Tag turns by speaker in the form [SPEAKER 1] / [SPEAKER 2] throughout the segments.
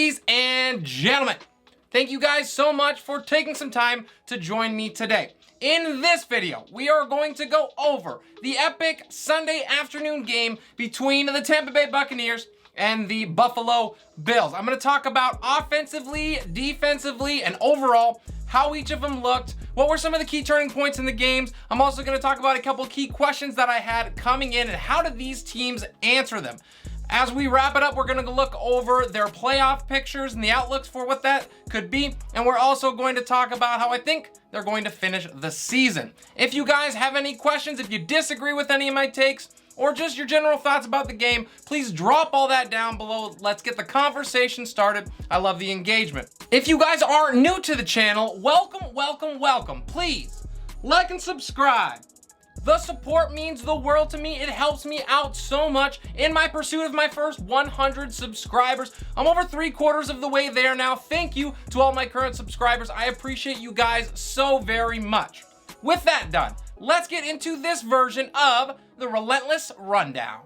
[SPEAKER 1] Ladies and gentlemen, thank you guys so much for taking some time to join me today. In this video, we are going to go over the epic Sunday afternoon game between the Tampa Bay Buccaneers and the Buffalo Bills. I'm going to talk about offensively, defensively, and overall how each of them looked, what were some of the key turning points in the games. I'm also going to talk about a couple key questions that I had coming in and how did these teams answer them. As we wrap it up, we're going to look over their playoff pictures and the outlooks for what that could be. And we're also going to talk about how I think they're going to finish the season. If you guys have any questions, if you disagree with any of my takes, or just your general thoughts about the game, please drop all that down below. Let's get the conversation started. I love the engagement. If you guys are new to the channel, welcome, welcome, welcome. Please like and subscribe. The support means the world to me. It helps me out so much in my pursuit of my first 100 subscribers. I'm over 3/4 of the way there now. Thank you to all my current subscribers. I appreciate you guys so very much. With that done, let's get into this version of the Relentless Rundown.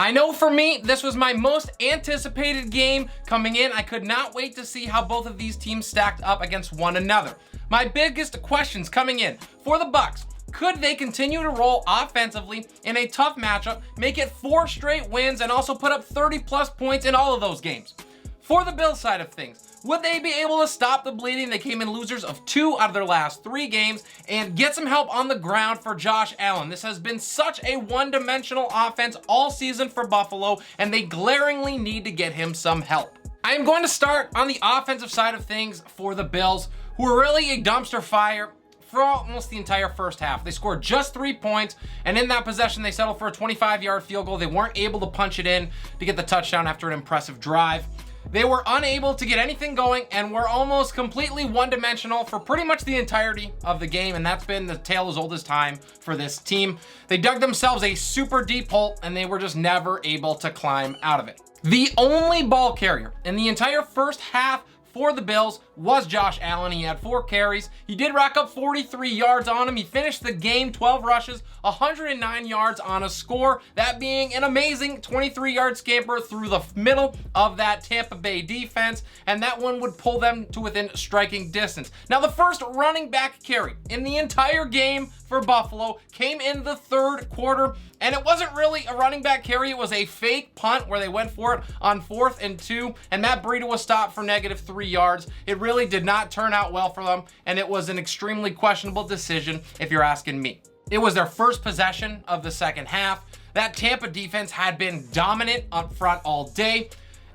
[SPEAKER 1] I know for me, this was my most anticipated game coming in. I could not wait to see how both of these teams stacked up against one another. My biggest questions coming in for the Bucs: could they continue to roll offensively in a tough matchup, make it 4 straight wins, and also put up 30+ points in all of those games? For the Bills side of things, would they be able to stop the bleeding? They came in losers of 2 out of their last 3 games and get some help on the ground for Josh Allen. This has been such a one-dimensional offense all season for Buffalo, and they glaringly need to get him some help. I am going to start on the offensive side of things for the Bills, who are really a dumpster fire for almost the entire first half. They scored just 3 points, and in that possession, they settled for a 25-yard field goal. They weren't able to punch it in to get the touchdown after an impressive drive. They were unable to get anything going and were almost completely one-dimensional for pretty much the entirety of the game, and that's been the tale as old as time for this team. They dug themselves a super deep hole, and they were just never able to climb out of it. The only ball carrier in the entire first half for the Bills was Josh Allen. He had 4 carries. He did rack up 43 yards on him. He finished the game 12 rushes, 109 yards on a score, that being an amazing 23-yard scamper through the middle of that Tampa Bay defense, and that one would pull them to within striking distance. Now, the first running back carry in the entire game for Buffalo came in the 3rd quarter, and it wasn't really a running back carry. It was a fake punt where they went for it on 4th and 2, and that burrito was stopped for -3 yards. It really did not turn out well for them, and it was an extremely questionable decision if you're asking me. It was their first possession of the second half. That Tampa defense had been dominant up front all day,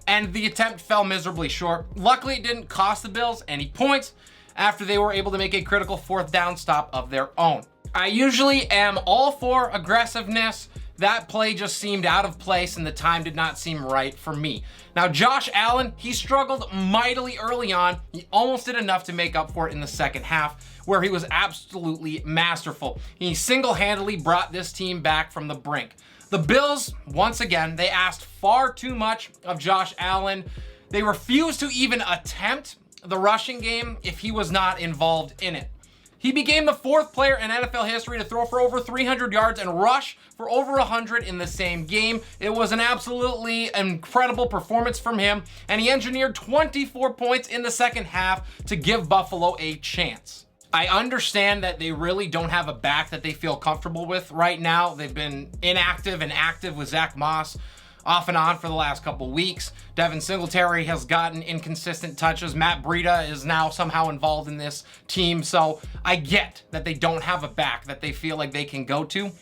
[SPEAKER 1] and the attempt fell miserably short. Luckily, it didn't cost the Bills any points after they were able to make a critical 4th down stop of their own. I usually am all for aggressiveness. That play just seemed out of place and the time did not seem right for me. Now, Josh Allen, he struggled mightily early on. He almost did enough to make up for it in the second half, where he was absolutely masterful. He single-handedly brought this team back from the brink. The Bills, once again, they asked far too much of Josh Allen. They refused to even attempt the rushing game if he was not involved in it. He became the 4th player in NFL history to throw for over 300 yards and rush for over 100 in the same game. It was an absolutely incredible performance from him, and he engineered 24 points in the second half to give Buffalo a chance. I understand that they really don't have a back that they feel comfortable with right now. They've been inactive and active with Zach Moss off and on for the last couple weeks. Devin Singletary has gotten inconsistent touches. Matt Breida is now somehow involved in this team. So I get that they don't have a back that they feel like they can go to.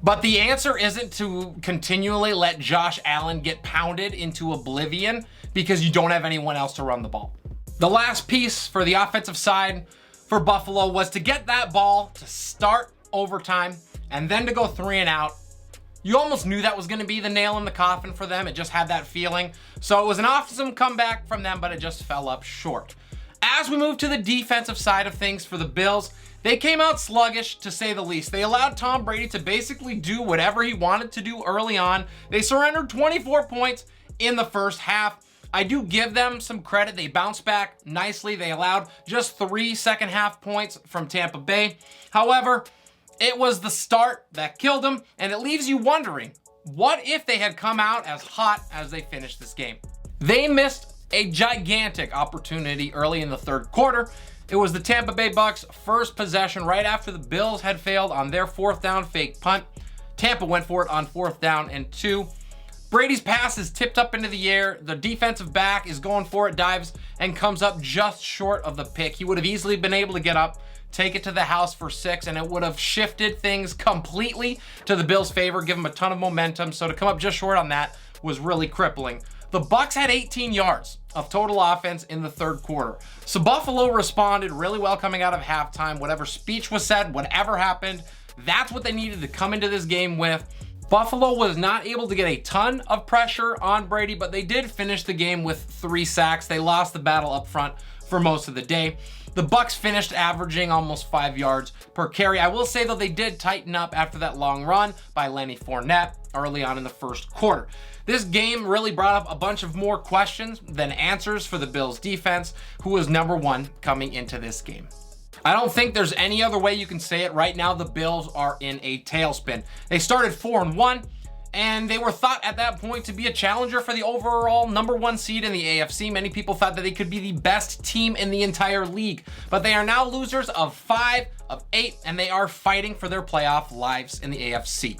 [SPEAKER 1] But the answer isn't to continually let Josh Allen get pounded into oblivion because you don't have anyone else to run the ball. The last piece for the offensive side for Buffalo was to get that ball to start overtime and then to go 3 and out. You almost knew that was going to be the nail in the coffin for them. It just had that feeling. So it was an awesome comeback from them, but it just fell up short. As we move to the defensive side of things for the Bills, they came out sluggish, to say the least. They allowed Tom Brady to basically do whatever he wanted to do early on. They surrendered 24 points in the first half. I do give them some credit. They bounced back nicely. They allowed just 3 second half points from Tampa Bay. However, it was the start that killed them, and it leaves you wondering, what if they had come out as hot as they finished this game? They missed a gigantic opportunity early in the third quarter. It was the Tampa Bay Bucs' first possession right after the Bills had failed on their 4th down fake punt. Tampa went for it on 4th down and 2. Brady's pass is tipped up into the air. The defensive back is going for it, dives, and comes up just short of the pick. He would have easily been able to get up, take it to the house for 6, and it would have shifted things completely to the Bills' favor, give them a ton of momentum. So to come up just short on that was really crippling. The Bucs had 18 yards of total offense in the third quarter. So Buffalo responded really well coming out of halftime. Whatever speech was said, whatever happened, that's what they needed to come into this game with. Buffalo was not able to get a ton of pressure on Brady, but they did finish the game with 3 sacks. They lost the battle up front for most of the day. The Bucs finished averaging almost 5 yards per carry. I will say, though, they did tighten up after that long run by Lenny Fournette early on in the first quarter. This game really brought up a bunch of more questions than answers for the Bills defense, who was number 1 coming into this game. I don't think there's any other way you can say it. Right now, the Bills are in a tailspin. They started 4-1, and they were thought at that point to be a challenger for the overall number 1 seed in the AFC. Many people thought that they could be the best team in the entire league, but they are now losers of 5 of 8, and they are fighting for their playoff lives in the AFC.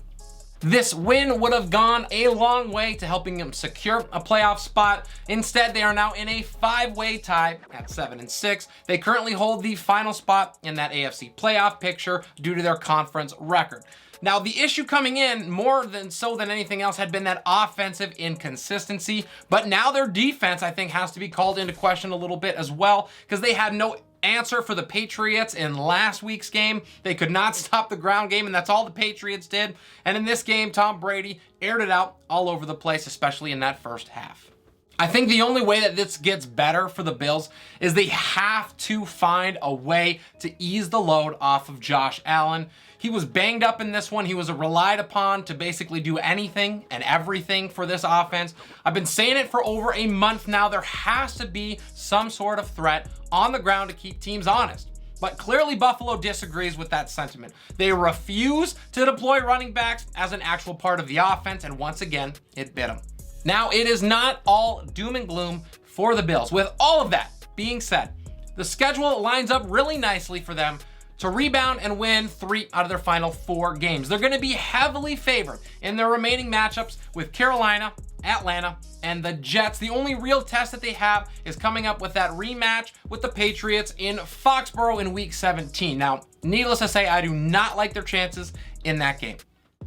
[SPEAKER 1] This win would have gone a long way to helping them secure a playoff spot. Instead, they are now in a 5-way tie at 7-6. They currently hold the final spot in that AFC playoff picture due to their conference record. Now, the issue coming in more than anything else had been that offensive inconsistency, but now their defense, I think, has to be called into question a little bit as well, because they had no answer for the Patriots in last week's game. They could not stop the ground game, and that's all the Patriots did. And in this game, Tom Brady aired it out all over the place, especially in that first half. I think the only way that this gets better for the Bills is they have to find a way to ease the load off of Josh Allen. He was banged up in this one. He was relied upon to basically do anything and everything for this offense. I've been saying it for over a month now. There has to be some sort of threat on the ground to keep teams honest. But clearly Buffalo disagrees with that sentiment. They refuse to deploy running backs as an actual part of the offense, and once again, it bit them. Now, it is not all doom and gloom for the Bills. With all of that being said, the schedule lines up really nicely for them to rebound and win 3 out of their final 4 games. They're going to be heavily favored in their remaining matchups with Carolina, Atlanta, and the Jets. The only real test that they have is coming up with that rematch with the Patriots in Foxborough in Week 17. Now, needless to say, I do not like their chances in that game.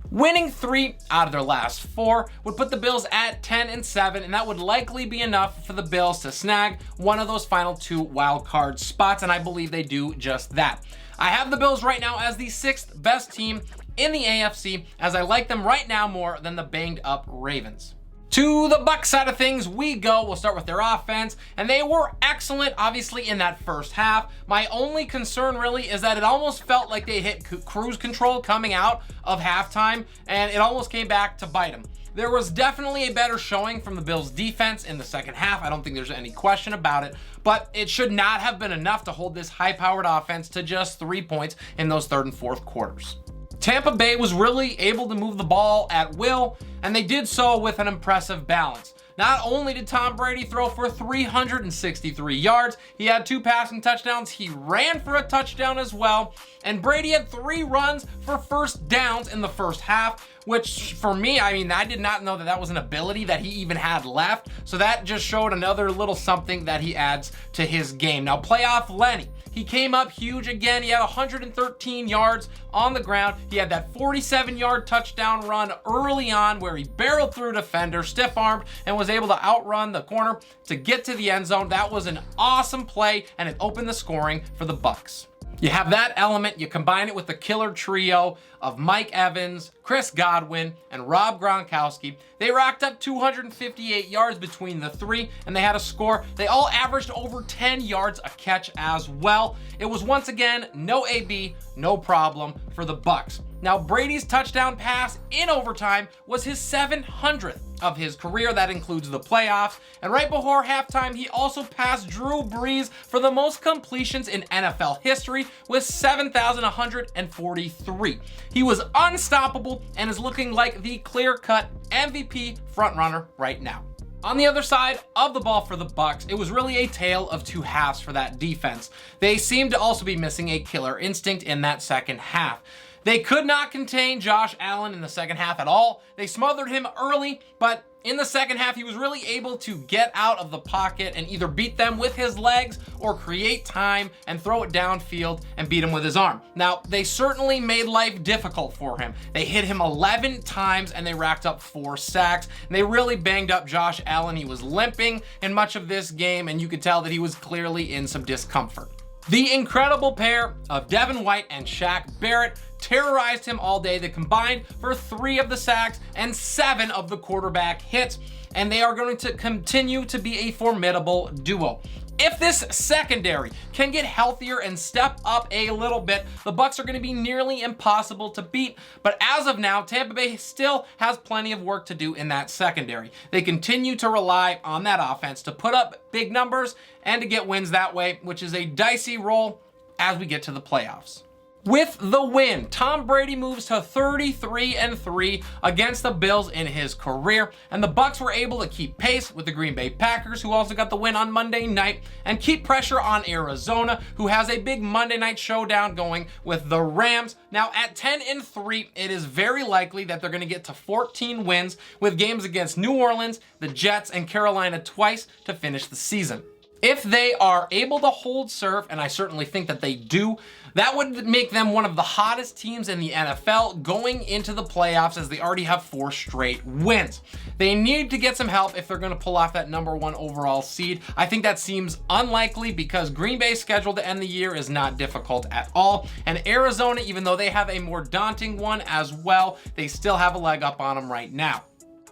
[SPEAKER 1] Winning 3 out of their last 4 would put the Bills at 10-7, and that would likely be enough for the Bills to snag one of those final 2 wild card spots, and I believe they do just that. I have the Bills right now as the 6th best team in the AFC, as I like them right now more than the banged up Ravens. To the Bucs side of things we go. We'll start with their offense, and they were excellent, obviously, in that first half. My only concern really is that it almost felt like they hit cruise control coming out of halftime, and it almost came back to bite them. There was definitely a better showing from the Bills' defense in the second half. I don't think there's any question about it, but it should not have been enough to hold this high-powered offense to just 3 points in those third and fourth quarters. Tampa Bay was really able to move the ball at will, and they did so with an impressive balance. Not only did Tom Brady throw for 363 yards, he had 2 passing touchdowns, he ran for a touchdown as well, and Brady had 3 runs for first downs in the first half, which for me, I mean, I did not know that that was an ability that he even had left, so that just showed another little something that he adds to his game. Now, playoff Lenny. He came up huge again. He had 113 yards on the ground. He had that 47-yard touchdown run early on where he barreled through a defender, stiff-armed, and was able to outrun the corner to get to the end zone. That was an awesome play, and it opened the scoring for the Bucs. You have that element, you combine it with the killer trio of Mike Evans, Chris Godwin, and Rob Gronkowski. They racked up 258 yards between the 3, and they had a score. They all averaged over 10 yards a catch as well. It was once again no AB, no problem for the Bucs. Now, Brady's touchdown pass in overtime was his 700th of his career. That includes the playoffs. And right before halftime, he also passed Drew Brees for the most completions in NFL history with 7,143. He was unstoppable and is looking like the clear-cut MVP frontrunner right now. On the other side of the ball for the Bucs, it was really a tale of two halves for that defense. They seemed to also be missing a killer instinct in that second half. They could not contain Josh Allen in the second half at all. They smothered him early, but in the second half, he was really able to get out of the pocket and either beat them with his legs or create time and throw it downfield and beat him with his arm. Now, they certainly made life difficult for him. They hit him 11 times and they racked up 4 sacks. And they really banged up Josh Allen. He was limping in much of this game, and you could tell that he was clearly in some discomfort. The incredible pair of Devin White and Shaq Barrett terrorized him all day. They combined for 3 of the sacks and 7 of the quarterback hits, and they are going to continue to be a formidable duo. If this secondary can get healthier and step up a little bit, the Bucs are going to be nearly impossible to beat. But as of now, Tampa Bay still has plenty of work to do in that secondary. They continue to rely on that offense to put up big numbers and to get wins that way, which is a dicey role as we get to the playoffs. With the win, Tom Brady moves to 33-3 against the Bills in his career, and the Bucs were able to keep pace with the Green Bay Packers, who also got the win on Monday night, and keep pressure on Arizona, who has a big Monday night showdown going with the Rams. Now at 10-3, it is very likely that they're going to get to 14 wins with games against New Orleans, the Jets, and Carolina twice to finish the season. If they are able to hold serve, and I certainly think that they do, that would make them one of the hottest teams in the NFL going into the playoffs, as they already have 4 straight wins. They need to get some help if they're going to pull off that #1 overall seed. I think that seems unlikely because Green Bay's schedule to end the year is not difficult at all. And Arizona, even though they have a more daunting one as well, they still have a leg up on them right now.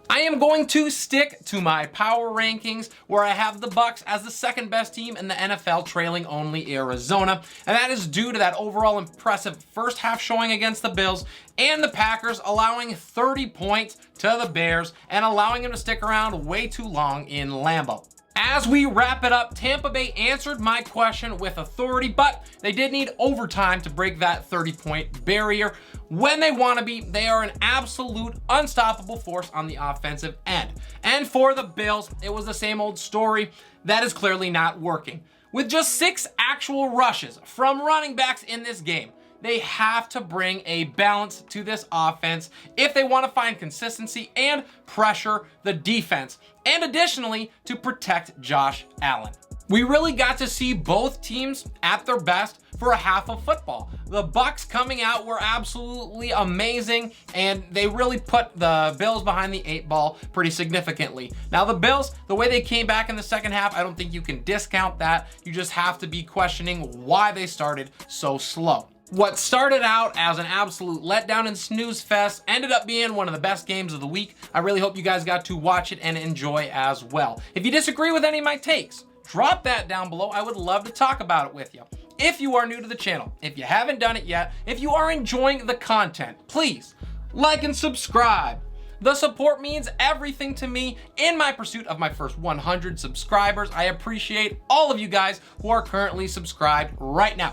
[SPEAKER 1] I am going to stick to my power rankings where I have the Bucs as the second best team in the NFL, trailing only Arizona. And that is due to that overall impressive first half showing against the Bills and the Packers allowing 30 points to the Bears and allowing them to stick around way too long in Lambeau. As we wrap it up, Tampa Bay answered my question with authority, but they did need overtime to break that 30-point barrier. When they want to be, they are an absolute unstoppable force on the offensive end. And for the Bills, it was the same old story. That is clearly not working. With just 6 actual rushes from running backs in this game, they have to bring a balance to this offense if they want to find consistency and pressure the defense, and additionally to protect Josh Allen. We really got to see both teams at their best for a half of football. The Bucs coming out were absolutely amazing, and they really put the Bills behind the 8 ball pretty significantly. Now the Bills, the way they came back in the second half, I don't think you can discount that. You just have to be questioning why they started so slow. What started out as an absolute letdown and snooze fest ended up being one of the best games of the week. I really hope you guys got to watch it and enjoy as well. If you disagree with any of my takes, drop that down below. I would love to talk about it with you. If you are new to the channel, if you haven't done it yet, if you are enjoying the content, please like and subscribe. The support means everything to me in my pursuit of my first 100 subscribers. I appreciate all of you guys who are currently subscribed right now.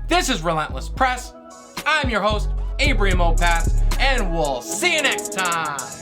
[SPEAKER 1] This is Relentless Press. I'm your host, Abraham Opatz, and we'll see you next time.